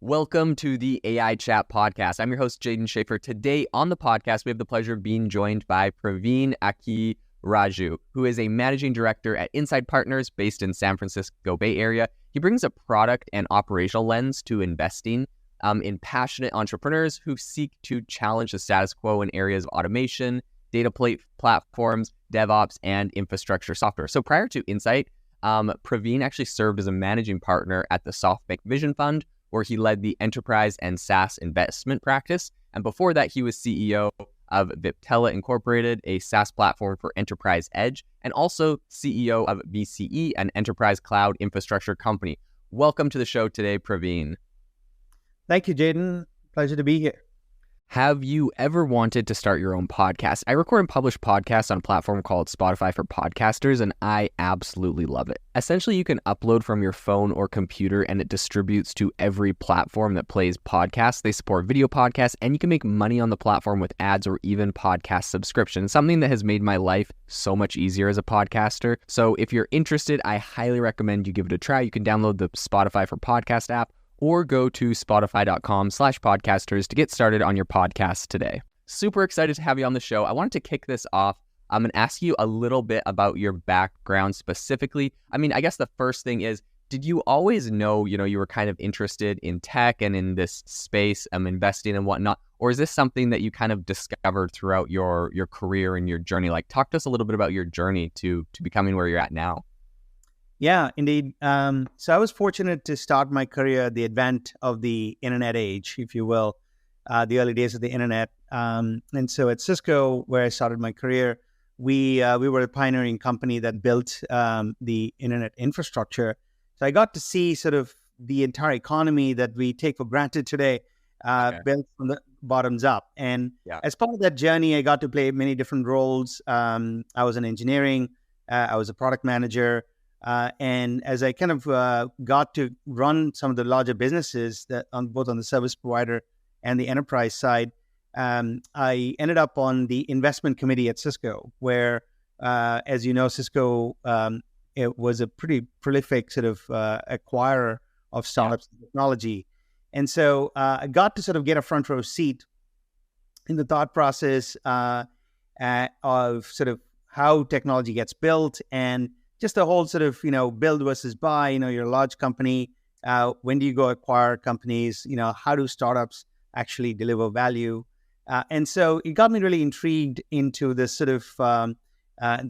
Welcome to the AI Chat Podcast. I'm your host, Jaden Schaefer. Today on the podcast, we have the pleasure of being joined by Praveen Akkiraju, who is a managing director at Inside Partners based in San Francisco Bay Area. He brings a product and operational lens to investing in passionate entrepreneurs who seek to challenge the status quo in areas of automation, data platforms, DevOps, and infrastructure software. So prior to Insight, Praveen actually served as a managing partner at the SoftBank Vision Fund, where he led the enterprise and SaaS investment practice. And before that, he was CEO of Viptela Incorporated, a SaaS platform for enterprise edge, and also CEO of VCE, an enterprise cloud infrastructure company. Welcome to the show today, Praveen. Thank you, Jaden. Pleasure to be here. Have you ever wanted to start your own podcast? I record and publish podcasts on a platform called Spotify for Podcasters, and I absolutely love it. Essentially, you can upload from your phone or computer, and it distributes to every platform that plays podcasts. They support video podcasts, and you can make money on the platform with ads or even podcast subscriptions, something that has made my life so much easier as a podcaster. So if you're interested, I highly recommend you give it a try. You can download the Spotify for Podcast app, or go to spotify.com/podcasters to get started on your podcast today. Super excited to have you on the show. I wanted to kick this off. I'm going to ask you a little bit about your background specifically. I mean, I guess the first thing is, did you always know, you were kind of interested in tech and in this space, investing and whatnot? Or is this something that you kind of discovered throughout your career and your journey? Like, talk to us a little bit about your journey to becoming where you're at now. Yeah, indeed. So I was fortunate to start my career at the advent of the internet age, if you will, the early days of the internet. And so at Cisco, where I started my career, we were a pioneering company that built the internet infrastructure. So I got to see sort of the entire economy that we take for granted today, built from the bottoms up. And as part of that journey, I got to play many different roles. I was in engineering. I was a product manager. And as I kind of got to run some of the larger businesses that both on the service provider and the enterprise side, I ended up on the investment committee at Cisco, where, as you know, Cisco it was a pretty prolific sort of acquirer of startups and technology. And so I got to sort of get a front row seat in the thought process of sort of how technology gets built and just the whole sort of, build versus buy. You're a large company. When do you go acquire companies? How do startups actually deliver value? And so it got me really intrigued into this sort of the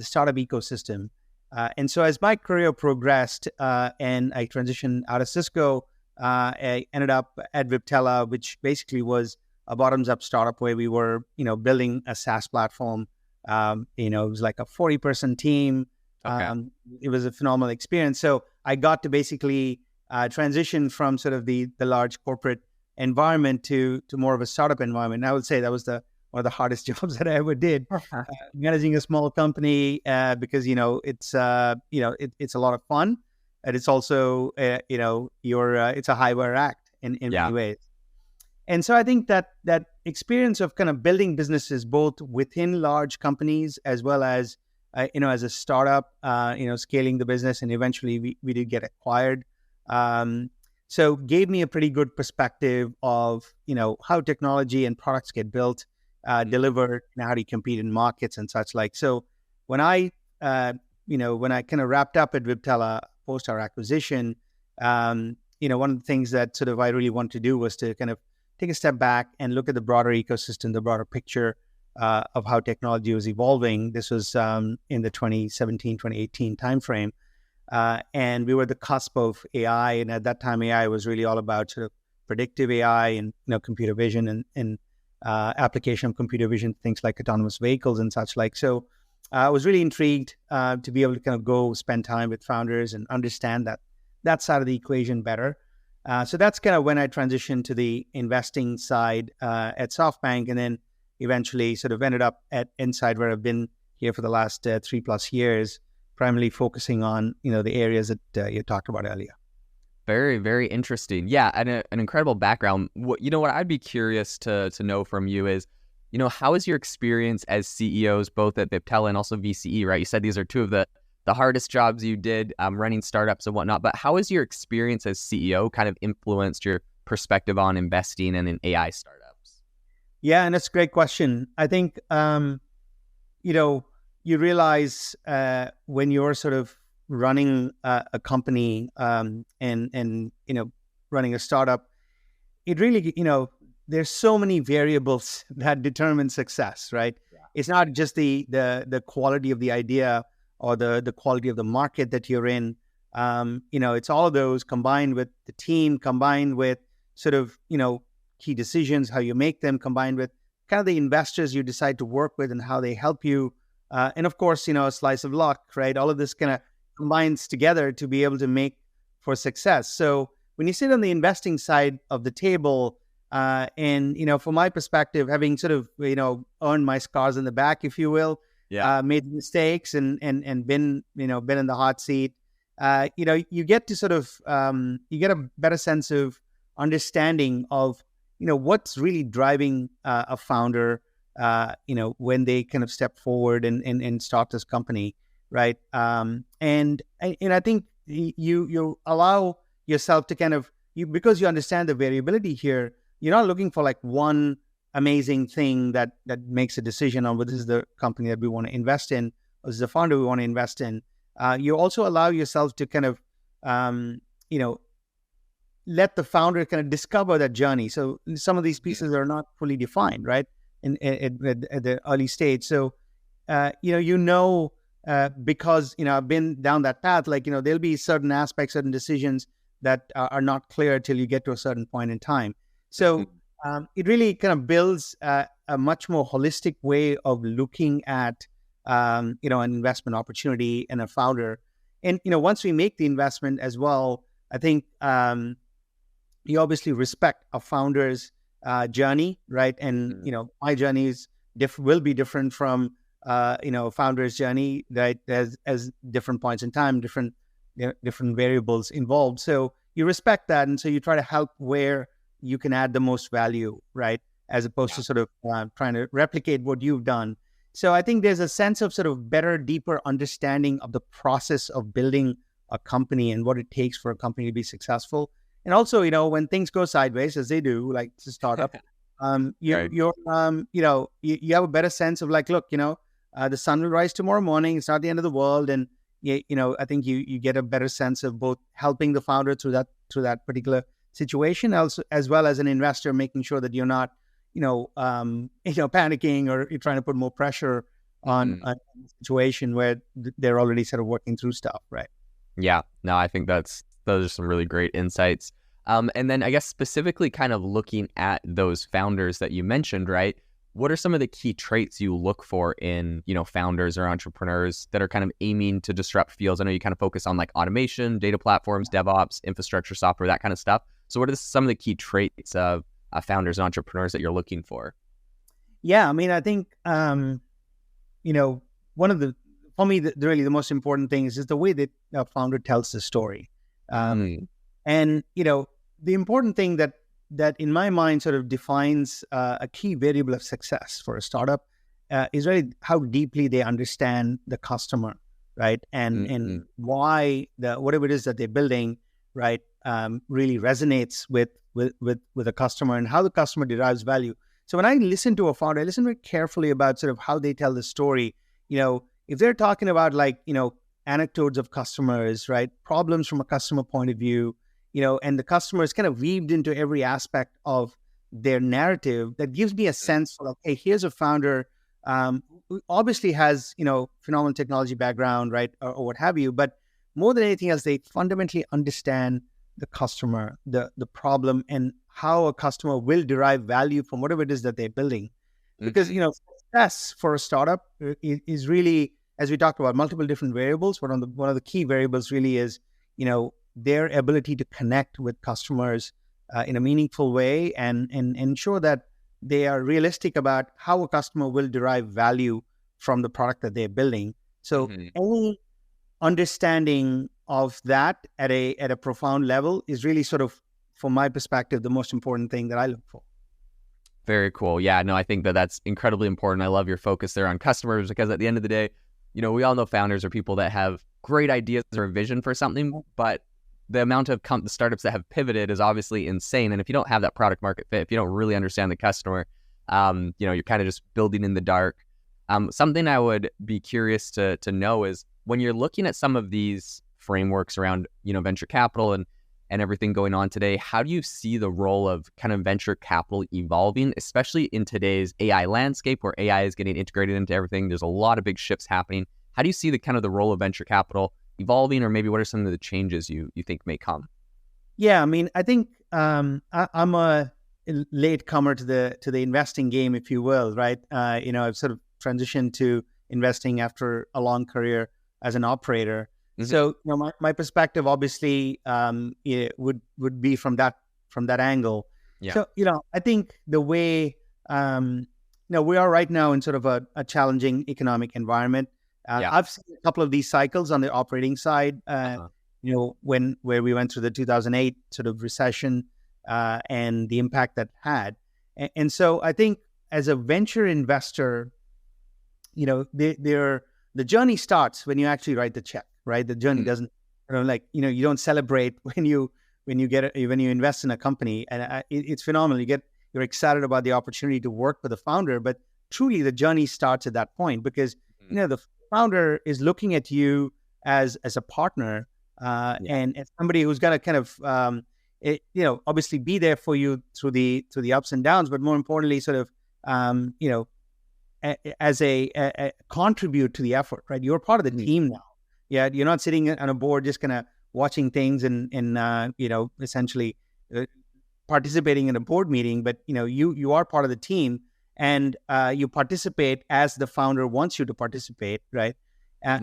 startup ecosystem. And so as my career progressed and I transitioned out of Cisco, I ended up at Viptela, which basically was a bottoms-up startup where we were, building a SaaS platform. It was like a 40-person team. Okay. It was a phenomenal experience. So I got to basically transition from sort of the large corporate environment to more of a startup environment. And I would say that was one of the hardest jobs that I ever did, managing a small company because it's it's a lot of fun, and it's also it's a high wire act in many ways. And so I think that experience of kind of building businesses both within large companies as well as as a startup, scaling the business, and eventually we did get acquired. So gave me a pretty good perspective of, how technology and products get built, delivered, and how do you compete in markets and such like. So when I kind of wrapped up at Viptela post our acquisition, one of the things that sort of I really wanted to do was to kind of take a step back and look at the broader ecosystem, the broader picture of how technology was evolving. This was in the 2017, 2018 timeframe. And we were at the cusp of AI. And at that time, AI was really all about sort of predictive AI and, computer vision and application of computer vision, things like autonomous vehicles and such like. So I was really intrigued to be able to kind of go spend time with founders and understand that side of the equation better. So that's kind of when I transitioned to the investing side at SoftBank, and then eventually sort of ended up at Inside, where I've been here for the last 3+ years, primarily focusing on, the areas that you talked about earlier. Very, very interesting. Yeah, and an incredible background. What I'd be curious to know from you is, how is your experience as CEOs, both at Viptela and also VCE, right? You said these are two of the hardest jobs you did, running startups and whatnot, but how has your experience as CEO kind of influenced your perspective on investing in AI startups? Yeah, and that's a great question. I think, you realize when you're sort of running a company and running a startup, it really, there's so many variables that determine success, right? Yeah. It's not just the quality of the idea or the quality of the market that you're in. It's all of those combined with the team, combined with sort of, key decisions, how you make them, combined with kind of the investors you decide to work with and how they help you. And of course, a slice of luck, right? All of this kind of combines together to be able to make for success. So when you sit on the investing side of the table, and from my perspective, having sort of earned my scars in the back, if you will, made mistakes and been been in the hot seat, you get to sort of you get a better sense of understanding of what's really driving a founder, when they kind of step forward and start this company, right? And I think you allow yourself to kind of because you understand the variability here. You're not looking for like one amazing thing that makes a decision on whether this is the company that we want to invest in or this is the founder we want to invest in. You also allow yourself to kind of, let the founder kind of discover that journey. So some of these pieces are not fully defined, right, at the early stage. So, because, I've been down that path, like, there'll be certain aspects, certain decisions that are not clear till you get to a certain point in time. So it really kind of builds a much more holistic way of looking at, an investment opportunity and a founder. And, once we make the investment as well, I think you obviously respect a founder's journey, right? And, my journey will be different from, founder's journey, right? As different points in time, different variables involved. So you respect that. And so you try to help where you can add the most value, right? As opposed to sort of trying to replicate what you've done. So I think there's a sense of sort of better, deeper understanding of the process of building a company and what it takes for a company to be successful. And also, when things go sideways, as they do, like it's a startup, you have a better sense of like, look, the sun will rise tomorrow morning. It's not the end of the world. And, I think you get a better sense of both helping the founder through that particular situation, also, as well as an investor, making sure that you're not, panicking or you're trying to put more pressure on a situation where they're already sort of working through stuff, right? Yeah, no, I think those are some really great insights. And then I guess specifically kind of looking at those founders that you mentioned, right? What are some of the key traits you look for in, founders or entrepreneurs that are kind of aiming to disrupt fields? I know you kind of focus on like automation, data platforms, DevOps, infrastructure, software, that kind of stuff. So what are some of the key traits of founders and entrepreneurs that you're looking for? Yeah, I mean, I think, one of for me, really the most important thing is the way that a founder tells the story. And, the important thing that in my mind sort of defines a key variable of success for a startup is really how deeply they understand the customer, right? And why whatever it is that they're building, right, really resonates with a customer and how the customer derives value. So when I listen to a founder, I listen very carefully about sort of how they tell the story. If they're talking about like, anecdotes of customers, right, problems from a customer point of view, and the customer is kind of weaved into every aspect of their narrative, that gives me a sense of, hey, here's a founder who obviously has, phenomenal technology background, right, or what have you. But more than anything else, they fundamentally understand the customer, the problem, and how a customer will derive value from whatever it is that they're building. Because, success for a startup is really, as we talked about, multiple different variables. But one of the key variables really is, their ability to connect with customers in a meaningful way and ensure that they are realistic about how a customer will derive value from the product that they're building. So any understanding of that at a profound level is really sort of, from my perspective, the most important thing that I look for. Very cool. Yeah, no, I think that's incredibly important. I love your focus there on customers, because at the end of the day, we all know founders are people that have great ideas or a vision for something, but the amount of the startups that have pivoted is obviously insane. And if you don't have that product market fit, if you don't really understand the customer, you're kind of just building in the dark. Something I would be curious to know is when you're looking at some of these frameworks around, venture capital and everything going on today, how do you see the role of kind of venture capital evolving, especially in today's AI landscape where AI is getting integrated into everything? There's a lot of big shifts happening. How do you see the role of venture capital evolving, or maybe what are some of the changes you think may come? Yeah, I mean, I think I'm a late comer to the investing game, if you will, right? I've sort of transitioned to investing after a long career as an operator. Mm-hmm. So, my perspective obviously it would be from that angle. Yeah. So, I think the way we are right now in sort of a challenging economic environment. I've seen a couple of these cycles on the operating side. Where we went through the 2008 sort of recession and the impact that had. And so I think as a venture investor, the journey starts when you actually write the check, right? The journey doesn't, you don't celebrate when you invest in a company, and it's phenomenal. You're excited about the opportunity to work with the founder, but truly the journey starts at that point because the founder is looking at you as a partner and as somebody who's going to kind of obviously be there for you through the ups and downs, but more importantly, sort of as a contribute to the effort, right? You're part of the team now. Yeah, you're not sitting on a board just kind of watching things and essentially participating in a board meeting, but you are part of the team, and you participate as the founder wants you to participate, right?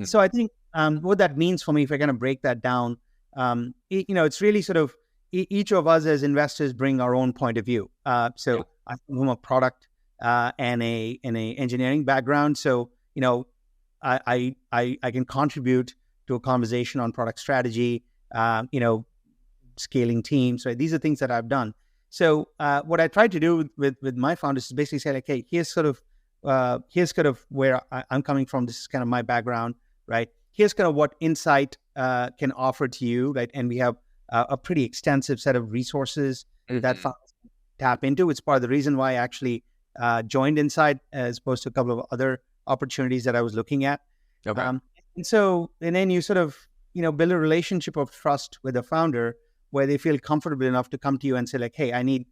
So I think what that means for me, if I kind of break that down, it's really sort of each of us as investors bring our own point of view. I come from a product and a engineering background, so I can contribute to a conversation on product strategy, scaling teams, right? These are things that I've done. So what I try to do with my founders is basically say, like, hey, here's kind of where I'm coming from. This is kind of my background, right? Here's kind of what Insight can offer to you, right? And we have a pretty extensive set of resources that founders tap into. It's part of the reason why I actually joined Insight as opposed to a couple of other opportunities that I was looking at. Okay. And then you sort of, build a relationship of trust with the founder where they feel comfortable enough to come to you and say, like, hey, I need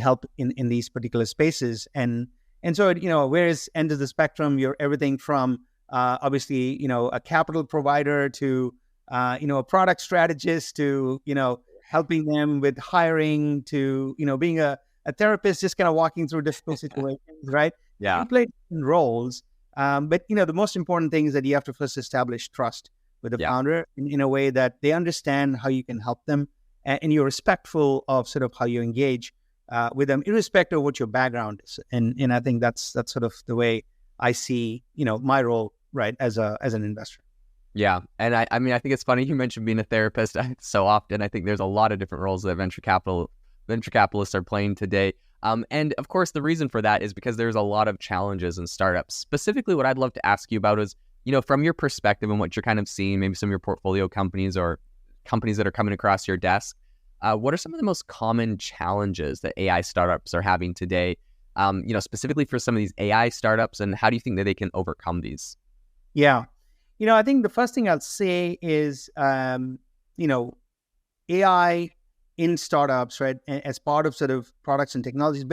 help in these particular spaces. And so, whereas end of the spectrum, you're everything from obviously, a capital provider to, a product strategist to, helping them with hiring to, being a therapist, just kind of walking through difficult situations, right? Yeah. You play different roles. But, the most important thing is that you have to first establish trust with the founder in a way that they understand how you can help them, and you're respectful of sort of how you engage with them, irrespective of what your background is. And I think that's sort of the way I see, my role, right, as an investor. Yeah. And I mean, I think it's funny you mentioned being a therapist so often. I think there's a lot of different roles that venture capitalists are playing today. And of course, the reason for that is because there's a lot of challenges in startups. Specifically, what I'd love to ask you about is, from your perspective and what you're kind of seeing, maybe some of your portfolio companies or companies that are coming across your desk, what are some of the most common challenges that AI startups are having today, specifically for some of these AI startups, and how do you think that they can overcome these? Yeah. I think the first thing I'll say is, AI in startups, right, as part of sort of products and technology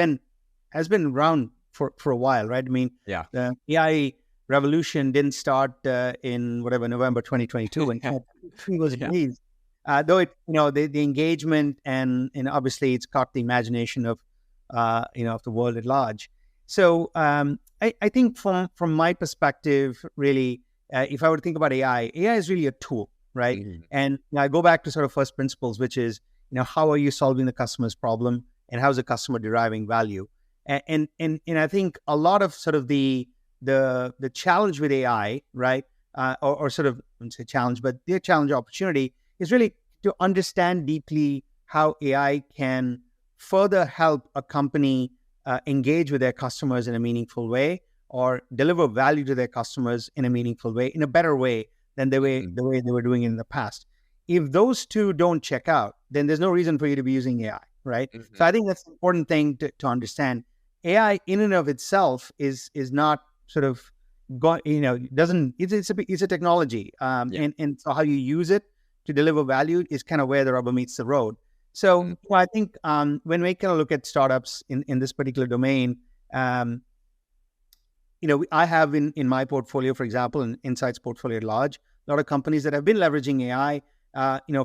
has been around for a while, right? I mean, the AI revolution didn't start in November 2022 when it was released. Though it, the engagement and obviously it's caught the imagination of of the world at large. So I think from my perspective, really, if I were to think about AI is really a tool, right? Mm-hmm. And I go back to sort of first principles, which is, how are you solving the customer's problem and how is the customer deriving value? And I think a lot of sort of the challenge with AI, right? Or sort of, I wouldn't say challenge, but the challenge opportunity is really to understand deeply how AI can further help a company engage with their customers in a meaningful way, or deliver value to their customers in a meaningful way, in a better way than the way they were doing it in the past. if those two don't check out, then there's no reason for you to be using AI, right? So I think that's an important thing to understand. AI in and of itself is not sort of doesn't, it's a technology, and so how you use it to deliver value is kind of where the rubber meets the road. So I think when we kind of look at startups in this particular domain, I have in my portfolio, for example, in Insight's portfolio at large, a lot of companies that have been leveraging AI,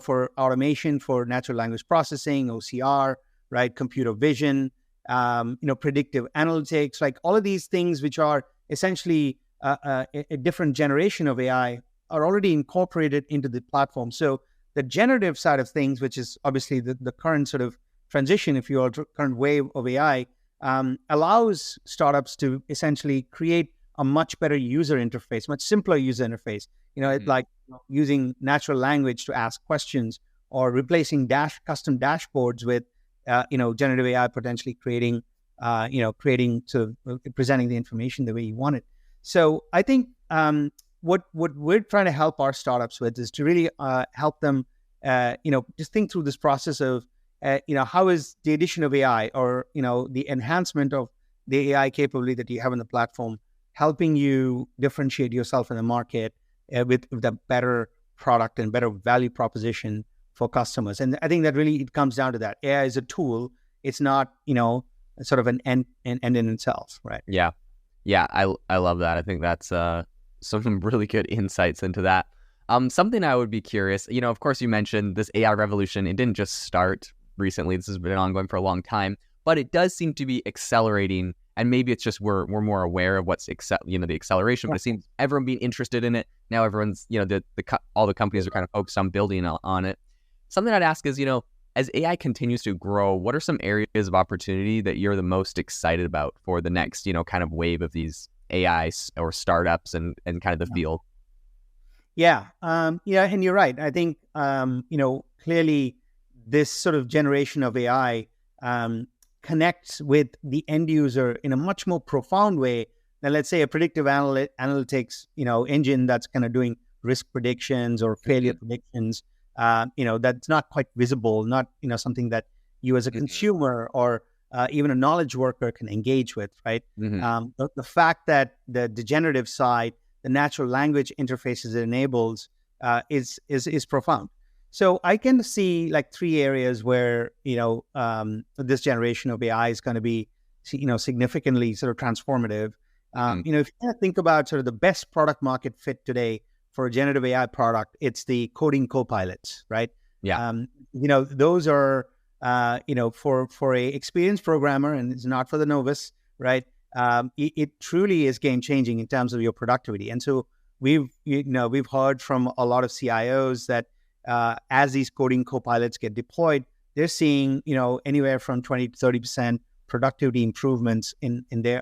for automation, for natural language processing, OCR, right, computer vision, predictive analytics, like all of these things, which are essentially a different generation of AI, are already incorporated into the platform. So the generative side of things, which is obviously the current sort of transition, if you will, current wave of AI, allows startups to essentially create a much better user interface, much simpler user interface. Like using natural language to ask questions, or replacing custom dashboards with, generative AI potentially creating sort of presenting the information the way you want it. So I think what we're trying to help our startups with is to really help them, just think through this process of, how is the addition of AI, or, the enhancement of the AI capability that you have in the platform helping you differentiate yourself in the market with a better product and better value proposition for customers. And I think that really it comes down to that. AI is a tool. It's not, sort of an end in itself, right? Yeah. I love that. I think that's some really good insights into that. Something I would be curious, of course you mentioned this AI revolution. It didn't just start recently. This has been ongoing for a long time, but it does seem to be accelerating. And maybe it's just we're more aware of what's the acceleration, but it seems everyone being interested in it. Now everyone's, all the companies are kind of focused on building on it. Something I'd ask is, as AI continues to grow, what are some areas of opportunity that you're the most excited about for the next, kind of wave of these AI or startups and kind of the field? Yeah. And you're right. I think, clearly this sort of generation of AI connects with the end user in a much more profound way than, let's say, a predictive analytics, engine that's kind of doing risk predictions or failure predictions. That's not quite visible, not, something that you as a consumer or even a knowledge worker can engage with, right? The fact that the generative side, the natural language interfaces it enables is profound. So I can see like three areas where, this generation of AI is going to be, significantly sort of transformative. If you kind of think about sort of the best product market fit today for a generative AI product, it's the coding copilots, right? Yeah. Those are, for a experienced programmer, and it's not for the novice, right? It truly is game changing in terms of your productivity. And so we've heard from a lot of CIOs that as these coding copilots get deployed, they're seeing, anywhere from 20 to 30% productivity improvements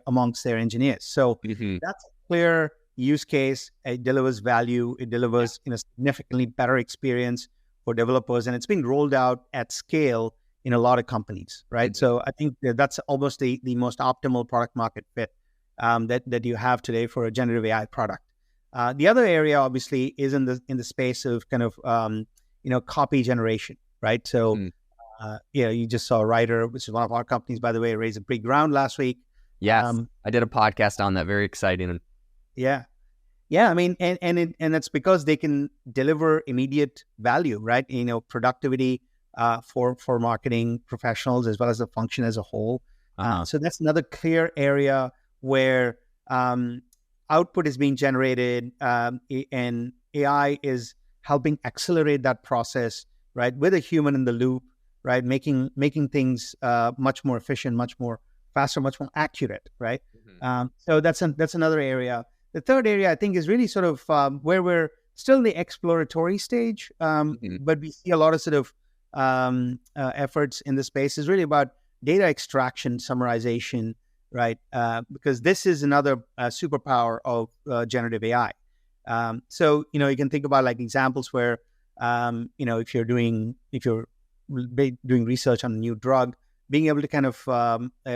amongst their engineers. So that's a clear use case. It delivers value. It delivers significantly better experience for developers, and it's being rolled out at scale in a lot of companies, right? So I think that's almost the most optimal product market fit that you have today for a generative AI product. The other area, obviously, is in the space of kind of copy generation, right? So you just saw Writer, which is one of our companies, by the way, raised a big round last week. Yes, I did a podcast on that. Very exciting. Yeah. I mean, and that's because they can deliver immediate value, right? Productivity for marketing professionals as well as the function as a whole. So that's another clear area where output is being generated, and AI is helping accelerate that process, right? With a human in the loop, right? Making things much more efficient, much more faster, much more accurate, right? So that's another area. The third area, I think, is really sort of where we're still in the exploratory stage, but we see a lot of sort of efforts in the space is really about data extraction, summarization, right? Because this is another superpower of generative AI. So, you can think about like examples where, if you're doing research on a new drug, being able to kind of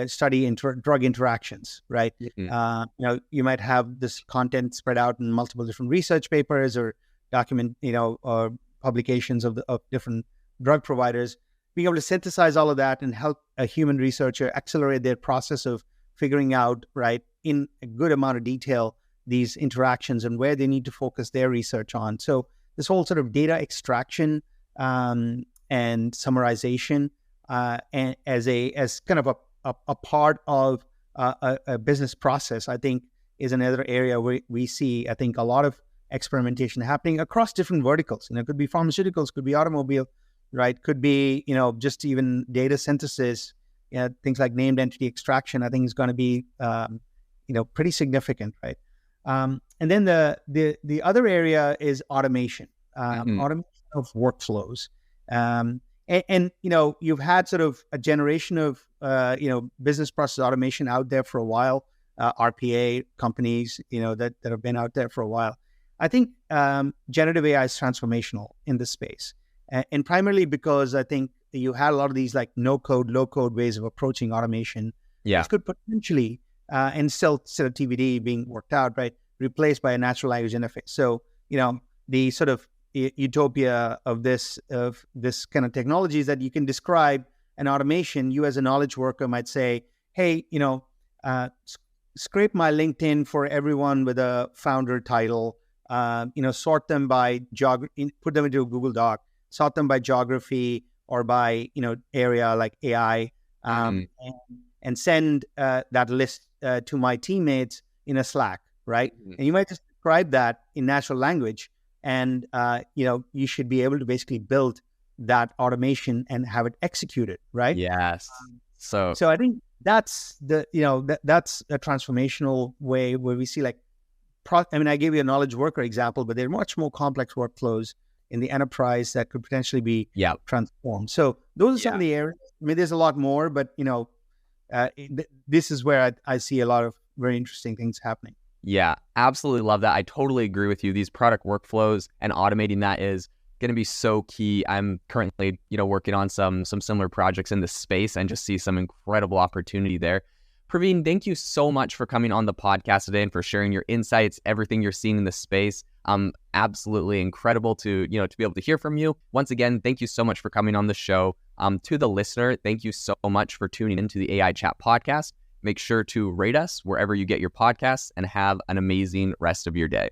study drug interactions, right? You might have this content spread out in multiple different research papers or document, or publications of different drug providers, being able to synthesize all of that and help a human researcher accelerate their process of figuring out, right, in a good amount of detail, these interactions and where they need to focus their research on. So this whole sort of data extraction and summarization and as kind of a part of a business process, I think, is another area where we see, I think, a lot of experimentation happening across different verticals. It could be pharmaceuticals, could be automobile, right? Could be, just even data synthesis, things like named entity extraction, I think is going to be, pretty significant, right? And then the other area is automation, automation of workflows. And you've had sort of a generation of, business process automation out there for a while, RPA companies, that have been out there for a while. I think generative AI is transformational in this space. And primarily because I think you had a lot of these like no-code, low-code ways of approaching automation. Yeah. This could potentially, and still TBD being worked out, right, replaced by a natural language interface. So, the sort of utopia of this kind of technology is that you can describe an automation. You as a knowledge worker might say, hey, scrape my LinkedIn for everyone with a founder title, sort them by put them into a Google Doc, sort them by geography or by, area like AI, and send that list to my teammates in a Slack, right? And you might just describe that in natural language, and you should be able to basically build that automation and have it executed, right? Yes. So I think that's that's a transformational way where we see like, I gave you a knowledge worker example, but there are much more complex workflows in the enterprise that could potentially be transformed. So those are some of the areas. There's a lot more, but this is where I see a lot of very interesting things happening. Yeah, absolutely love that. I totally agree with you. These product workflows and automating that is going to be so key. I'm currently, working on some similar projects in this space and just see some incredible opportunity there. Praveen, thank you so much for coming on the podcast today and for sharing your insights, everything you're seeing in this space. Absolutely incredible to be able to hear from you. Once again, thank you so much for coming on the show. To the listener, thank you so much for tuning into the AI Chat podcast. Make sure to rate us wherever you get your podcasts and have an amazing rest of your day.